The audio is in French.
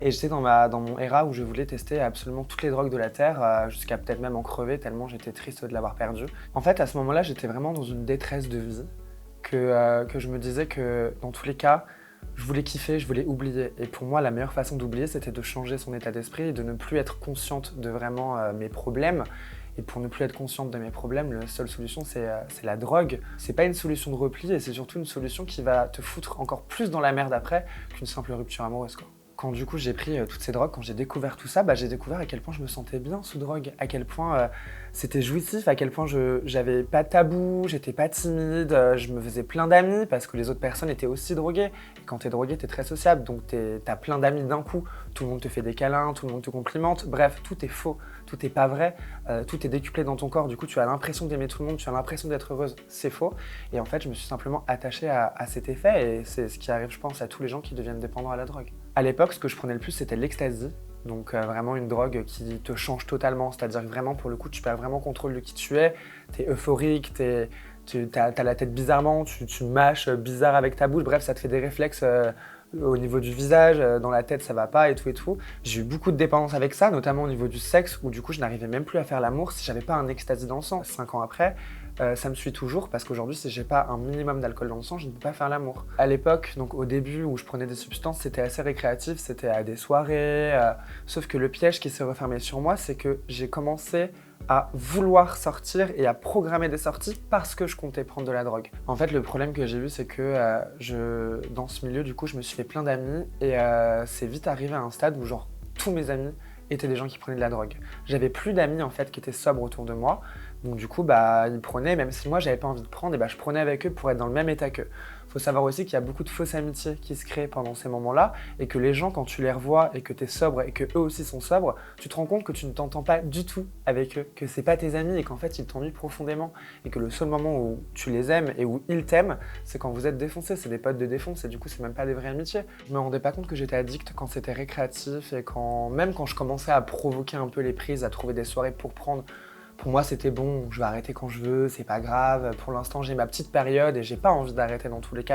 Et j'étais dans mon era où je voulais tester absolument toutes les drogues de la Terre, jusqu'à peut-être même en crever tellement j'étais triste de l'avoir perdu. En fait, à ce moment-là, j'étais vraiment dans une détresse de vie, que je me disais que dans tous les cas, je voulais kiffer, je voulais oublier. Et pour moi, la meilleure façon d'oublier, c'était de changer son état d'esprit et de ne plus être consciente de vraiment mes problèmes. Et pour ne plus être consciente de mes problèmes, la seule solution, c'est la drogue. C'est pas une solution de repli et c'est surtout une solution qui va te foutre encore plus dans la merde après qu'une simple rupture amoureuse, quoi. Quand du coup j'ai pris toutes ces drogues, quand j'ai découvert tout ça, j'ai découvert à quel point je me sentais bien sous drogue, à quel point c'était jouissif, à quel point j'avais pas de tabou, j'étais pas timide, je me faisais plein d'amis parce que les autres personnes étaient aussi droguées. Et quand t'es drogué, t'es très sociable, donc t'as plein d'amis d'un coup. Tout le monde te fait des câlins, tout le monde te complimente, bref, tout est faux, tout est pas vrai, tout est décuplé dans ton corps, du coup tu as l'impression d'aimer tout le monde, tu as l'impression d'être heureuse, c'est faux. Et en fait, je me suis simplement attachée à cet effet et c'est ce qui arrive, je pense, à tous les gens qui deviennent dépendants à la drogue. À l'époque, ce que je prenais le plus, c'était l'ecstasy. Donc vraiment une drogue qui te change totalement, c'est-à-dire que vraiment pour le coup tu perds vraiment contrôle de qui tu es, t'es euphorique, t'as la tête bizarrement, tu mâches bizarre avec ta bouche, bref ça te fait des réflexes au niveau du visage, dans la tête ça va pas et tout et tout. J'ai eu beaucoup de dépendance avec ça, notamment au niveau du sexe où du coup je n'arrivais même plus à faire l'amour si j'avais pas un ecstasy dans le sang. 5 ans après, ça me suit toujours parce qu'aujourd'hui si j'ai pas un minimum d'alcool dans le sang, je ne peux pas faire l'amour. À l'époque, donc au début où je prenais des substances, c'était assez récréatif, c'était à des soirées, sauf que le piège qui s'est refermé sur moi, c'est que j'ai commencé à vouloir sortir et à programmer des sorties parce que je comptais prendre de la drogue. En fait, le problème que j'ai eu, c'est que dans ce milieu, du coup, je me suis fait plein d'amis et c'est vite arrivé à un stade où genre tous mes amis étaient des gens qui prenaient de la drogue. J'avais plus d'amis en fait qui étaient sobres autour de moi, donc du coup ils prenaient, même si moi j'avais pas envie de prendre, et je prenais avec eux pour être dans le même état qu'eux. Faut savoir aussi qu'il y a beaucoup de fausses amitiés qui se créent pendant ces moments-là et que les gens, quand tu les revois et que tu es sobre et que eux aussi sont sobres, tu te rends compte que tu ne t'entends pas du tout avec eux, que c'est pas tes amis et qu'en fait ils t'ennuient profondément et que le seul moment où tu les aimes et où ils t'aiment, c'est quand vous êtes défoncés, c'est des potes de défonce et du coup c'est même pas des vraies amitiés. Je me rendais pas compte que j'étais addict quand c'était récréatif et même quand je commençais à provoquer un peu les prises, à trouver des soirées pour prendre. Pour moi, c'était bon, je vais arrêter quand je veux, c'est pas grave. Pour l'instant, j'ai ma petite période et j'ai pas envie d'arrêter dans tous les cas.